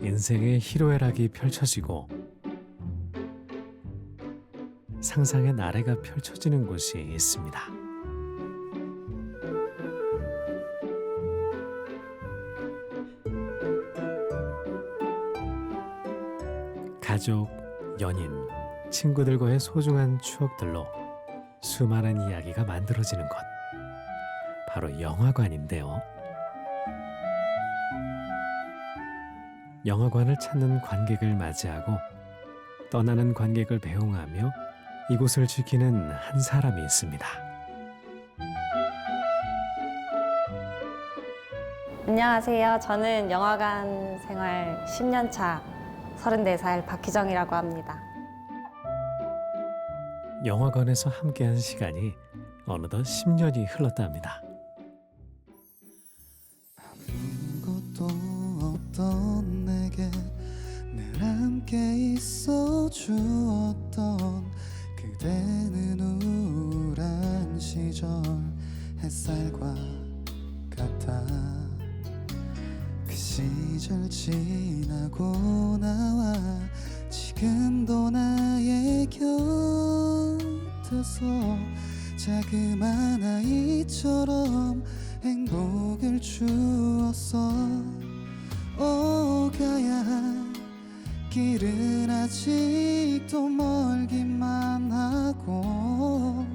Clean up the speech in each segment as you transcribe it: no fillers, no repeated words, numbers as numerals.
인생의 희로애락이 펼쳐지고 상상의 나래가 펼쳐지는 곳이 있습니다. 가족, 연인, 친구들과의 소중한 추억들로 수많은 이야기가 만들어지는 곳, 바로 영화관인데요. 영화관을 찾는 관객을 맞이하고 떠나는 관객을 배웅하며 이곳을 지키는 한 사람이 있습니다. 안녕하세요. 저는 영화관 생활 10년 차 34살 박희정이라고 합니다. 영화관에서 함께한 시간이 어느덧 10년이 흘렀답니다. 아무것도 없던 내게 늘 함께 있어 주었던 그대는 우울한 시절 햇살과 같아. 그 시절 지나고 나와 지금도 나의 곁에서 자그마한 아이처럼 행복을 주었어. 오가야 할 길은 아직도 멀기만 하고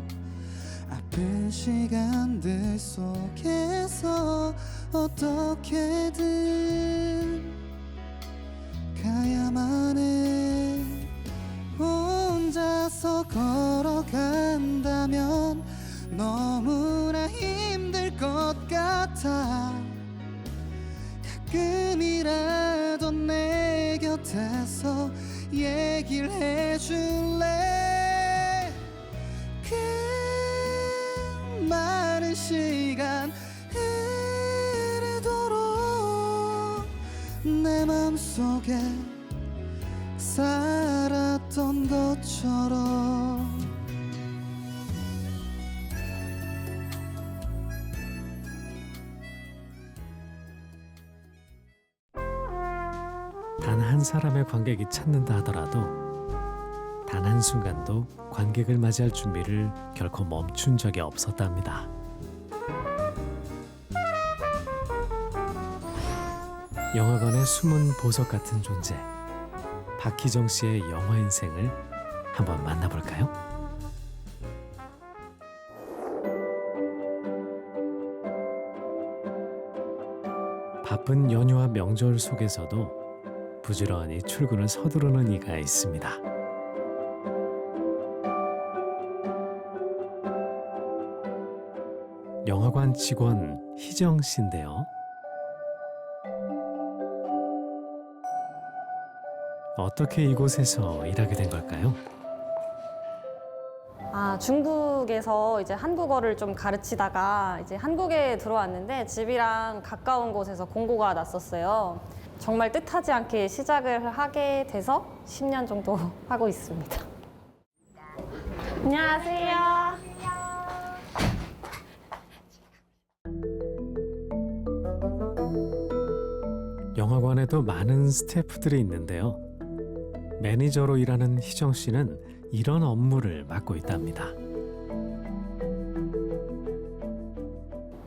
아픈 시간들 속에서 어떻게든 가야만 해. 혼자서 걸어간다면 너무나 힘들 것 같아. 가끔이라도 내 곁에서 얘기를 해줄래. 그 많은 시간 흐르도록 내 맘속에 살았던 것처럼. 단 한 사람의 관객이 찾는다 하더라도 단 한순간도 관객을 맞이할 준비를 결코 멈춘 적이 없었답니다. 영화관의 숨은 보석 같은 존재, 박희정 씨의 영화 인생을 한번 만나볼까요? 바쁜 연휴와 명절 속에서도 부지런히 출근을 서두르는 이가 있습니다. 영화관 직원 희정 씨인데요. 어떻게 이곳에서 일하게 된 걸까요? 중국에서 이제 한국어를 좀 가르치다가 이제 한국에 들어왔는데 집이랑 가까운 곳에서 공고가 났었어요. 정말 뜻하지 않게 시작을 하게 돼서 10년 정도 하고 있습니다. 안녕하세요. 영화관에도 많은 스태프들이 있는데요. 매니저로 일하는 희정 씨는 이런 업무를 맡고 있답니다.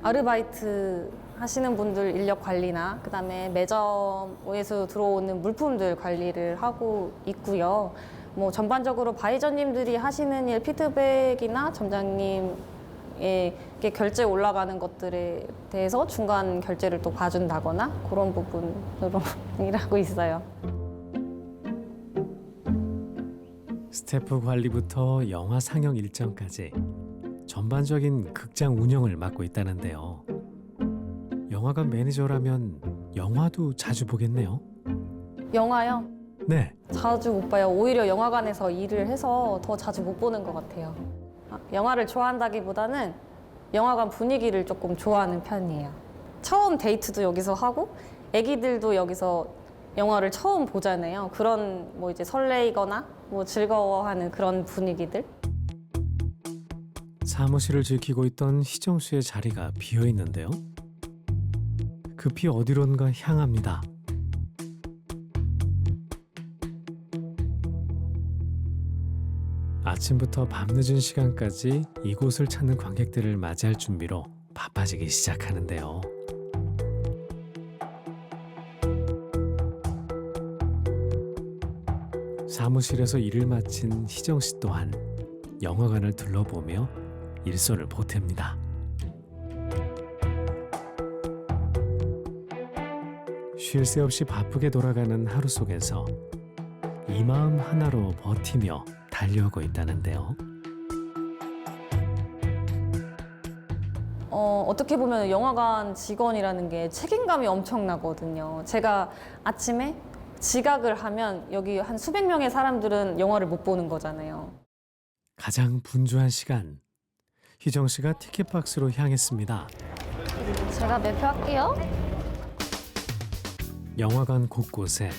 아르바이트 하시는 분들 인력 관리나 그다음에 매점에서 들어오는 물품들 관리를 하고 있고요. 뭐 전반적으로 바이저님들이 하시는 일 피드백이나 점장님의 결제 올라가는 것들에 대해서 중간 결제를 또 봐준다거나 그런 부분으로 일하고 있어요. 스태프 관리부터 영화 상영 일정까지 전반적인 극장 운영을 맡고 있다는데요. 영화관 매니저라면 영화도 자주 보겠네요. 영화요? 네, 자주 못 봐요. 오히려 영화관에서 일을 해서 더 자주 못 보는 것 같아요. 영화를 좋아한다기보다는 영화관 분위기를 조금 좋아하는 편이에요. 처음 데이트도 여기서 하고 애기들도 여기서 영화를 처음 보잖아요. 그런 뭐 이제 설레이거나 뭐 즐거워하는 그런 분위기들. 사무실을 지키고 있던 희정 씨의 자리가 비어 있는데요. 급히 어디론가 향합니다. 아침부터 밤늦은 시간까지 이곳을 찾는 관객들을 맞이할 준비로 바빠지기 시작하는데요. 사무실에서 일을 마친 희정 씨 또한 영화관을 둘러보며 일손을 보탭니다. 쉴 새 없이 바쁘게 돌아가는 하루 속에서 이 마음 하나로 버티며 달려오고 있다는데요. 어떻게 보면 영화관 직원이라는 게 책임감이 엄청나거든요. 제가 아침에 지각을 하면 여기 한 수백 명의 사람들은 영화를 못 보는 거잖아요. 가장 분주한 시간, 희정 씨가 티켓 박스로 향했습니다. 제가 매표할게요. 영화관 곳곳에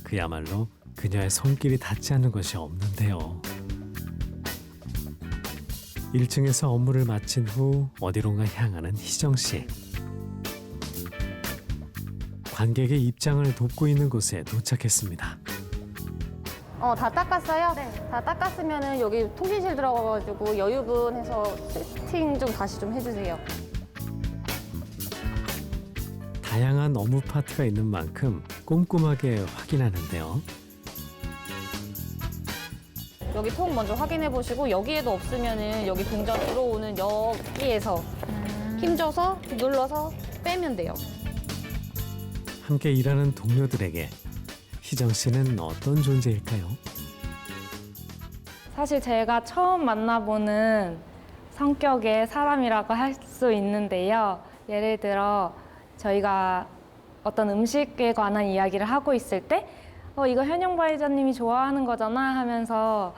그야말로 그녀의 손길이 닿지 않는 것이 없는데요. 1층에서 업무를 마친 후 어디론가 향하는 희정 씨. 관객의 입장을 돕고 있는 곳에 도착했습니다. 다 닦았어요? 네. 다 닦았으면은 여기 통신실 들어가가지고 여유분 해서 세팅 좀 다시 좀 해주세요. 다양한 업무 파트가 있는 만큼 꼼꼼하게 확인하는데요. 여기 통 먼저 확인해 보시고 여기에도 없으면은 여기 동전 들어오는 여기에서 힘줘서 눌러서 빼면 돼요. 함께 일하는 동료들에게 희정 씨는 어떤 존재일까요? 사실 제가 처음 만나보는 성격의 사람이라고 할 수 있는데요. 예를 들어 저희가 어떤 음식에 관한 이야기를 하고 있을 때 이거 현영 바이저님이 좋아하는 거잖아 하면서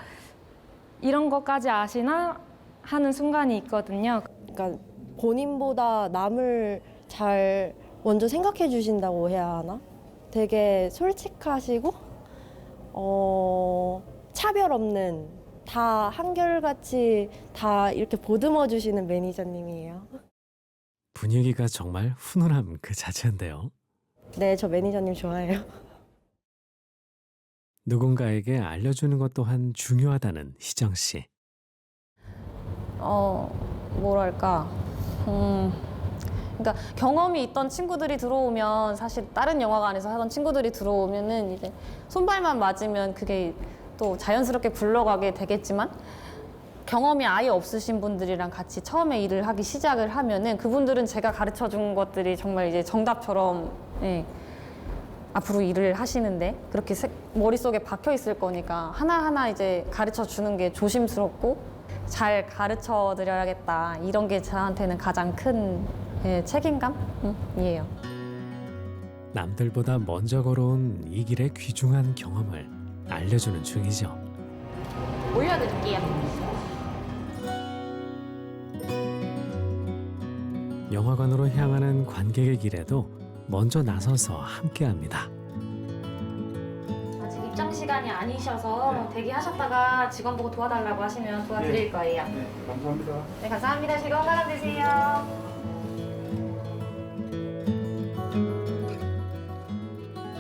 이런 것까지 아시나 하는 순간이 있거든요. 그러니까 본인보다 남을 잘 먼저 생각해 주신다고 해야 하나? 되게 솔직하시고 차별 없는 다 한결같이 다 이렇게 보듬어 주시는 매니저님이에요. 분위기가 정말 훈훈함 그 자체인데요. 네, 저 매니저님 좋아해요. 누군가에게 알려주는 것 또한 중요하다는 희정 씨. 뭐랄까. 그러니까 경험이 있던 친구들이 들어오면 사실 다른 영화관에서 하던 친구들이 들어오면은 이제 손발만 맞으면 그게 또 자연스럽게 굴러가게 되겠지만 경험이 아예 없으신 분들이랑 같이 처음에 일을 하기 시작을 하면은 그분들은 제가 가르쳐 준 것들이 정말 이제 정답처럼 앞으로 일을 하시는데 그렇게 머릿속에 박혀 있을 거니까 하나하나 이제 가르쳐 주는 게 조심스럽고 잘 가르쳐 드려야겠다. 이런 게 저한테는 가장 큰 책임감이에요. 남들보다 먼저 걸어온 이 길의 귀중한 경험을 알려주는 중이죠. 올려드릴게요. 영화관으로 향하는 관객의 길에도 먼저 나서서 함께합니다. 아직 입장 시간이 아니셔서 대기하셨다가 직원 보고 도와달라고 하시면 도와드릴 거예요. 네, 감사합니다. 네, 감사합니다. 즐거운 관람 되세요.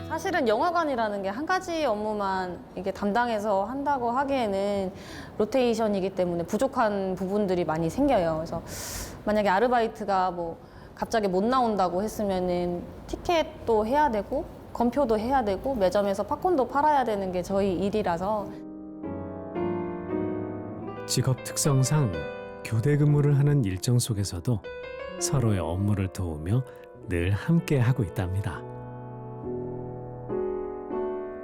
사실은 영화관이라는 게 한 가지 업무만 이게 담당해서 한다고 하기에는 로테이션이기 때문에 부족한 부분들이 많이 생겨요. 그래서 만약에 아르바이트가 뭐 갑자기 못 나온다고 했으면은 티켓도 해야 되고 검표도 해야 되고 매점에서 팝콘도 팔아야 되는 게 저희 일이라서 직업 특성상 교대 근무를 하는 일정 속에서도 서로의 업무를 도우며 늘 함께하고 있답니다.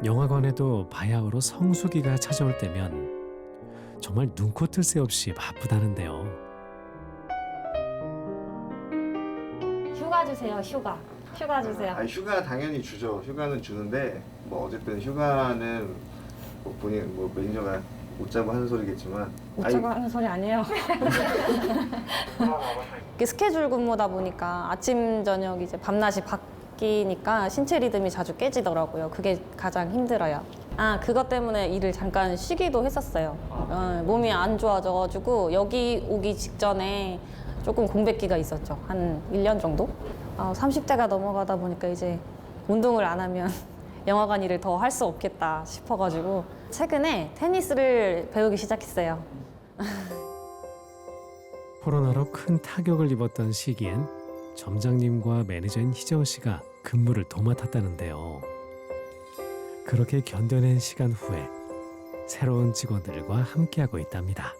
영화관에도 바야흐로 성수기가 찾아올 때면 정말 눈코 뜰 새 없이 바쁘다는데요. 휴가 주세요, 휴가. 휴가 주세요. 아니, 휴가 당연히 주죠. 휴가는 주는데 뭐 어쨌든 휴가는 뭐 본인 뭐 매니저가 못 자고 하는 소리겠지만 웃자고 하는 소리 아니에요. 이게 스케줄 근무다 보니까 아침 저녁 이제 밤낮이 바뀌니까 신체 리듬이 자주 깨지더라고요. 그게 가장 힘들어요. 그것 때문에 일을 잠깐 쉬기도 했었어요. 몸이 안 좋아져가지고 여기 오기 직전에 조금 공백기가 있었죠. 한 1년 정도? 30대가 넘어가다 보니까 이제 운동을 안 하면 영화관 일을 더 할 수 없겠다 싶어가지고 최근에 테니스를 배우기 시작했어요. 코로나로 큰 타격을 입었던 시기엔 점장님과 매니저인 희정 씨가 근무를 도맡았다는데요. 그렇게 견뎌낸 시간 후에 새로운 직원들과 함께하고 있답니다.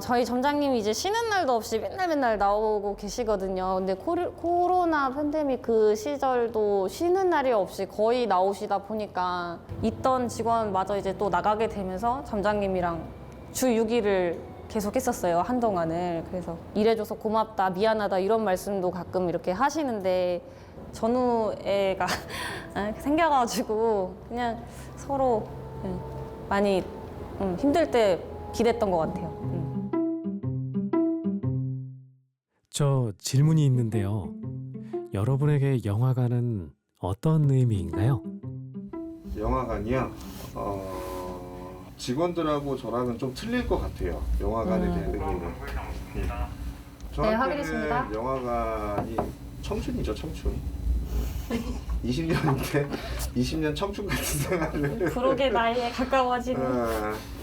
저희 점장님이 이제 쉬는 날도 없이 맨날 나오고 계시거든요. 근데 코로나 팬데믹 그 시절도 쉬는 날이 없이 거의 나오시다 보니까 있던 직원마저 이제 또 나가게 되면서 점장님이랑 주 6일을 계속 했었어요, 한동안을. 그래서 일해줘서 고맙다, 미안하다 이런 말씀도 가끔 이렇게 하시는데 전우애가 생겨가지고 그냥 서로 많이 힘들 때 기댔던 것 같아요. 저 질문이 있는데요. 여러분에게 영화관은 어떤 의미인가요? 영화관이요. 직원들하고 저랑은 좀 틀릴 것 같아요. 영화관에 대한 의미는. 저한테는 확인했습니다. 영화관이 청춘이죠, 청춘. 20년인데 20년 청춘 같은 생활을. 부록의 나이에 가까워지는.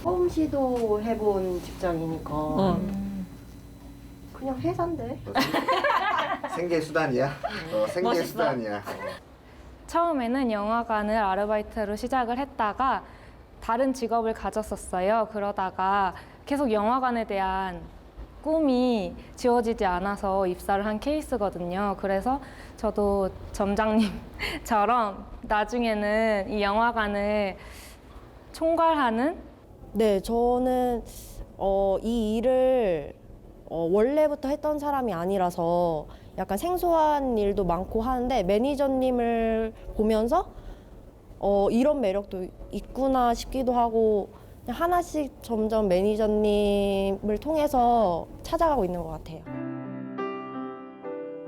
처음 시도해본 직장이니까 그냥 회사인데. 생계 수단이야. 생계 멋있어. 수단이야. 처음에는 영화관을 아르바이트로 시작을 했다가 다른 직업을 가졌었어요. 그러다가 계속 영화관에 대한 꿈이 지워지지 않아서 입사를 한 케이스거든요. 그래서 저도 점장님처럼 나중에는 이 영화관을 총괄하는 네, 저는 이 일을 원래부터 했던 사람이 아니라서 약간 생소한 일도 많고 하는데 매니저님을 보면서 이런 매력도 있구나 싶기도 하고 그냥 하나씩 점점 매니저님을 통해서 찾아가고 있는 것 같아요.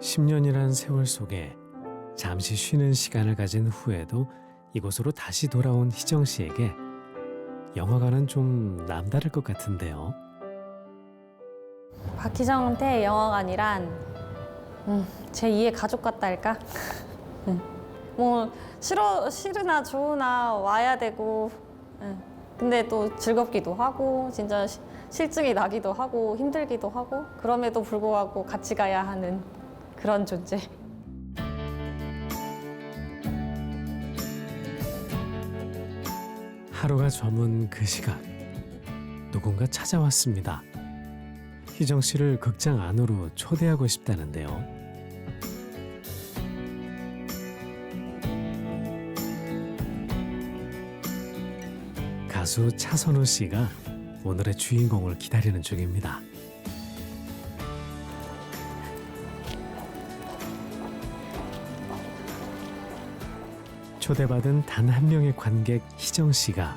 10년이란 세월 속에 잠시 쉬는 시간을 가진 후에도 이곳으로 다시 돌아온 희정 씨에게 영화관은 좀 남다를 것 같은데요. 박희정한테 영화관이란 제 2의 가족 같다 할까? 뭐 싫으나 좋으나 와야 되고 근데 또 즐겁기도 하고 진짜 실증이 나기도 하고 힘들기도 하고 그럼에도 불구하고 같이 가야 하는 그런 존재. 하루가 저문 그 시각 누군가 찾아왔습니다. 희정 씨를 극장 안으로 초대하고 싶다는데요. 가수 차선우 씨가 오늘의 주인공을 기다리는 중입니다. 초대받은 단 한 명의 관객 희정 씨가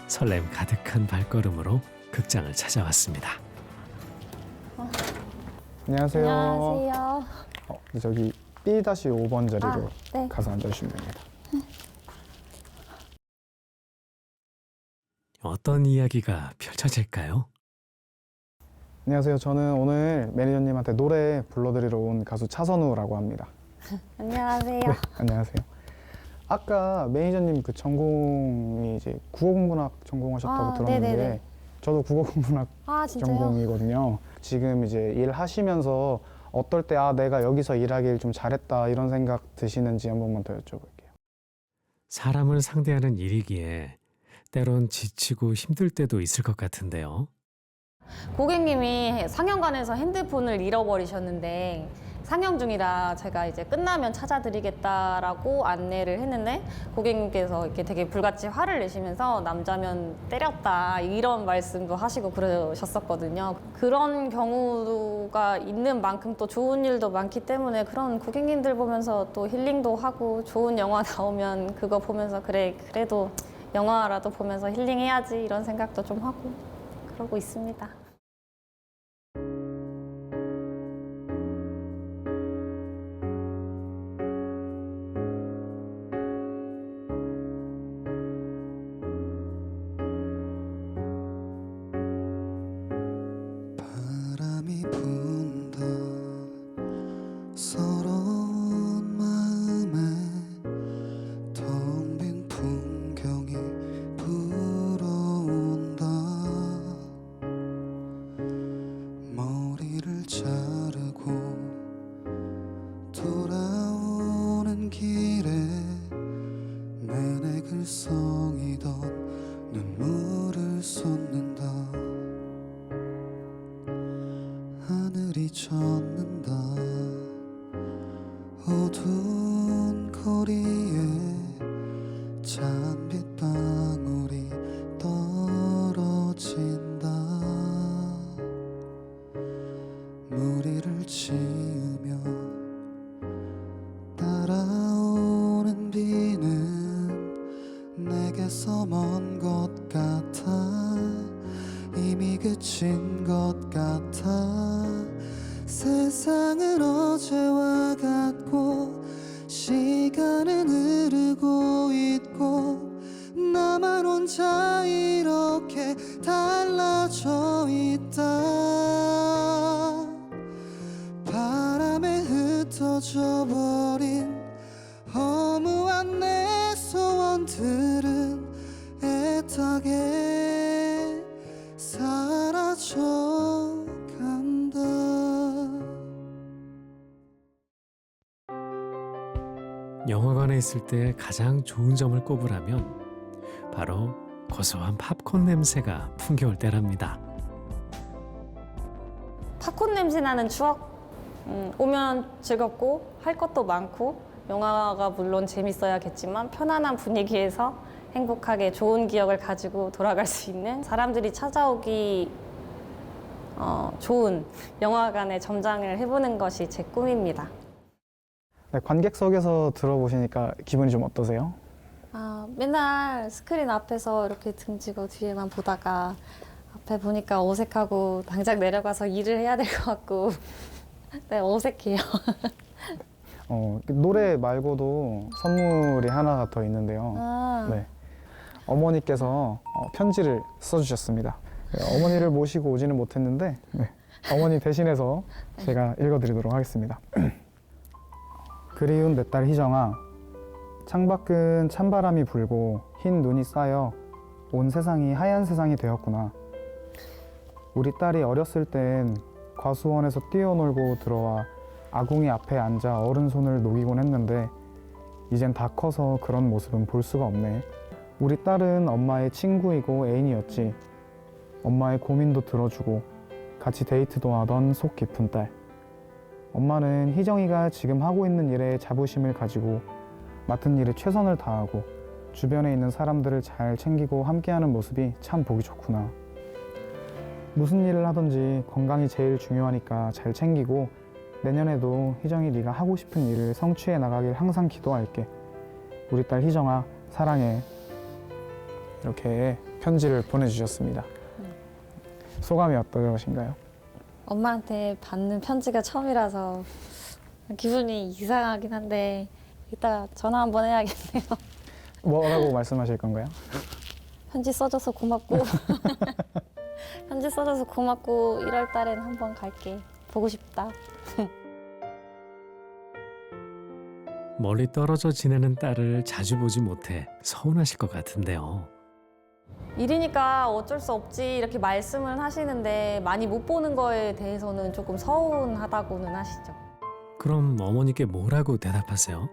설렘 가득한 발걸음으로 극장을 찾아왔습니다. 안녕하세요. 안녕하세요. 저기 B-5번 자리로 네. 가서 앉아주시면 됩니다. 어떤 이야기가 펼쳐질까요? 안녕하세요. 저는 오늘 매니저님한테 노래 불러드리러 온 가수 차선우라고 합니다. 안녕하세요. 네, 안녕하세요. 아까 매니저님 그 전공이 이제 국어국문학 전공하셨다고 들었는데 네네네. 저도 국어국문학 진짜요? 전공이거든요. 지금 이제 일하시면서 어떨 때 내가 여기서 일하길 좀 잘했다 이런 생각 드시는지 한 번만 더 여쭤볼게요. 사람을 상대하는 일이기에 때론 지치고 힘들 때도 있을 것 같은데요. 고객님이 상영관에서 핸드폰을 잃어버리셨는데 상영 중이라 제가 이제 끝나면 찾아드리겠다라고 안내를 했는데 고객님께서 이렇게 되게 불같이 화를 내시면서 남자면 때렸다 이런 말씀도 하시고 그러셨었거든요. 그런 경우가 있는 만큼 또 좋은 일도 많기 때문에 그런 고객님들 보면서 또 힐링도 하고 좋은 영화 나오면 그거 보면서 그래도 영화라도 보면서 힐링해야지 이런 생각도 좀 하고 그러고 있습니다. 바람이 분다 서러운 마음에 텅 빈 풍경이 돌아오는 길에 내내 글썽이던 눈물을 쏟는다. 하늘이 젖는다. 어두운 거리에 찬 빗방울이 떨어진다. 무리를 지으며 따라오는 비는 내게서 먼 것 같아. 이미 그친 것 같아. 세상은 어제와 같고 시간은 흐르고 있고 나만 혼자 이렇게 달라져 있다. 바람에 흩어져 버린 허무한 내 소원들은 애타게 사라져 간다. 영화관에 있을 때 가장 좋은 점을 꼽으라면 바로 고소한 팝콘 냄새가 풍겨올 때랍니다. 팝콘 냄새 나는 추억? 오면 즐겁고 할 것도 많고 영화가 물론 재밌어야겠지만 편안한 분위기에서 행복하게 좋은 기억을 가지고 돌아갈 수 있는 사람들이 찾아오기 좋은 영화관에 점장을 해보는 것이 제 꿈입니다. 네, 관객석에서 들어보시니까 기분이 좀 어떠세요? 맨날 스크린 앞에서 이렇게 등지고 뒤에만 보다가 앞에 보니까 어색하고 당장 내려가서 일을 해야 될 것 같고 네, 어색해요. 노래 말고도 선물이 하나가 더 있는데요. 네. 어머니께서 편지를 써주셨습니다. 네, 어머니를 모시고 오지는 못했는데 네, 어머니 대신해서 제가 읽어드리도록 하겠습니다. 그리운 내 딸 희정아, 창밖은 찬바람이 불고 흰 눈이 쌓여 온 세상이 하얀 세상이 되었구나. 우리 딸이 어렸을 땐 과수원에서 뛰어놀고 들어와 아궁이 앞에 앉아 어른 손을 녹이곤 했는데 이젠 다 커서 그런 모습은 볼 수가 없네. 우리 딸은 엄마의 친구이고 애인이었지. 엄마의 고민도 들어주고 같이 데이트도 하던 속 깊은 딸. 엄마는 희정이가 지금 하고 있는 일에 자부심을 가지고 맡은 일에 최선을 다하고 주변에 있는 사람들을 잘 챙기고 함께하는 모습이 참 보기 좋구나. 무슨 일을 하든지 건강이 제일 중요하니까 잘 챙기고 내년에도 희정이 네가 하고 싶은 일을 성취해 나가길 항상 기도할게. 우리 딸 희정아 사랑해. 이렇게 편지를 보내주셨습니다. 소감이 어떠신가요? 엄마한테 받는 편지가 처음이라서 기분이 이상하긴 한데 이따 전화 한번 해야겠네요. 뭐라고 말씀하실 건가요? 편지 써줘서 고맙고 편지 써줘서 고맙고 1월 달엔 한번 갈게. 보고 싶다. 멀리 떨어져 지내는 딸을 자주 보지 못해 서운하실 것 같은데요. 일이니까 어쩔 수 없지 이렇게 말씀을 하시는데 많이 못 보는 거에 대해서는 조금 서운하다고는 하시죠. 그럼 어머니께 뭐라고 대답하세요?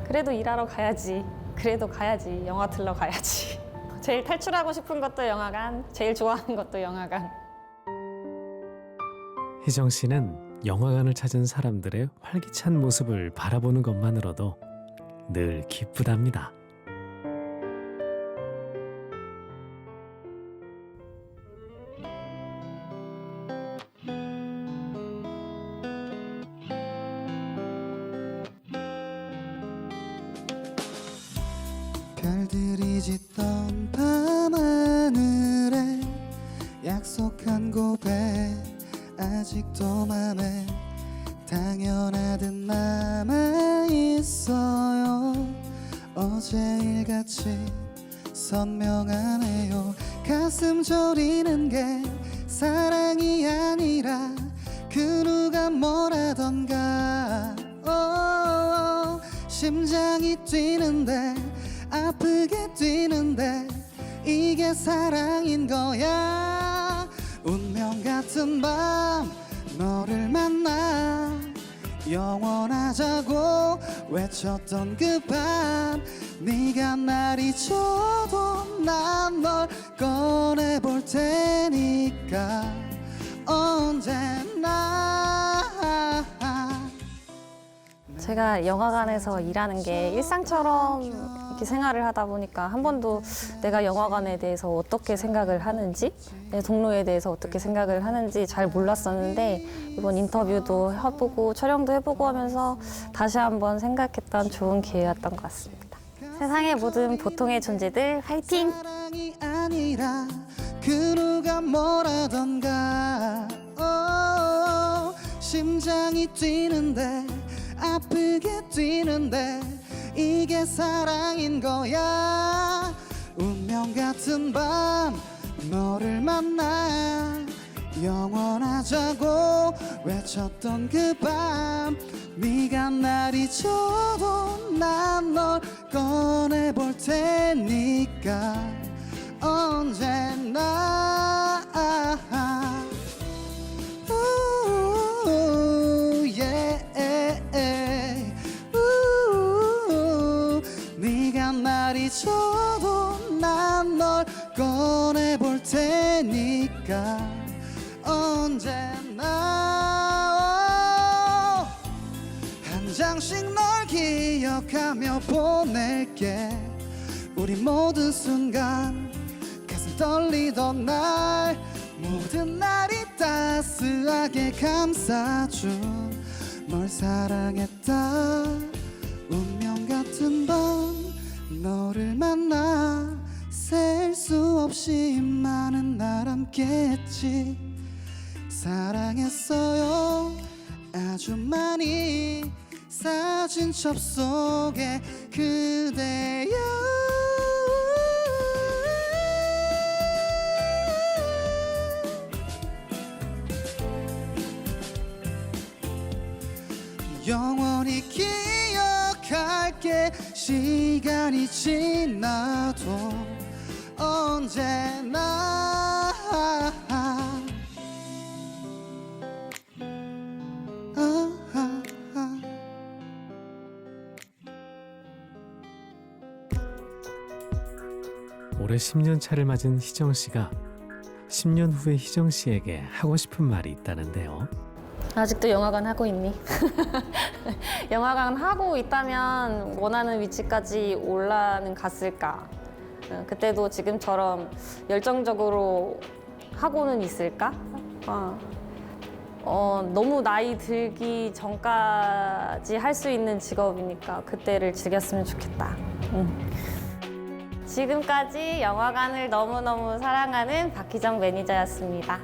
그래도 일하러 가야지. 그래도 가야지. 영화 들러 가야지. 제일 탈출하고 싶은 것도 영화관, 제일 좋아하는 것도 영화관. 희정 씨는 영화관을 찾은 사람들의 활기찬 모습을 바라보는 것만으로도 늘 기쁘답니다. 별들이 짙던 밤하늘에 약속한 고백 아직도 맘에 당연하듯 남아있어요. 어제 일같이 선명하네요. 가슴 저리는 게 사랑이 아니라 그 누가 뭐라던가 심장이 뛰는데 아프게 뛰는데 이게 사랑인 거야. 운명 같은 밤 너를 만나 영원하자고 외쳤던 그 밤 네가 날 잊혀도 난 널 꺼내볼 테니까 언제나. 제가 영화관에서 일하는 게 일상처럼 이렇게 생활을 하다 보니까 한 번도 내가 영화관에 대해서 어떻게 생각을 하는지, 내 동료에 대해서 어떻게 생각을 하는지 잘 몰랐었는데 이번 인터뷰도 해보고 촬영도 해보고 하면서 다시 한번 생각했던 좋은 기회였던 것 같습니다. 세상의 모든 보통의 존재들 화이팅! 사랑이 아니라 그 누가 뭐라던가 심장이 뛰는데 아프게 뛰는데 이게 사랑인 거야. 운명 같은 밤 너를 만나 영원하자고 외쳤던 그 밤 네가 날 잊혀도 난 널 꺼내볼 테니까 언제나. 네가 날 잊혀도 난 널 꺼내볼 테니까 언제나. 한 장씩 널 기억하며 보낼게. 우리 모든 순간 가슴 떨리던 날 모든 날이 따스하게 감싸준 널 사랑했다. 운명 같은 밤 너를 만나 셀 수 없이 많은 날 함께했지. 사랑했어요 아주 많이 사진첩 속에 그대여. 영원히 기억할게. 시간이 지나도 언제나. 올해 10년 차를 맞은 희정 씨가 10년 후에 희정 씨에게 하고 싶은 말이 있다는데요. 아직도 영화관 하고 있니? 영화관 하고 있다면 원하는 위치까지 올라는 갔을까? 그때도 지금처럼 열정적으로 하고는 있을까? 너무 나이 들기 전까지 할 수 있는 직업이니까 그때를 즐겼으면 좋겠다. 지금까지 영화관을 너무너무 사랑하는 박희정 매니저였습니다.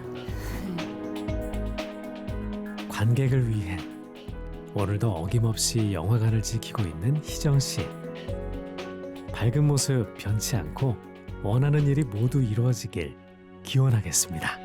관객을 위해 오늘도 어김없이 영화관을 지키고 있는 희정 씨. 밝은 모습 변치 않고 원하는 일이 모두 이루어지길 기원하겠습니다.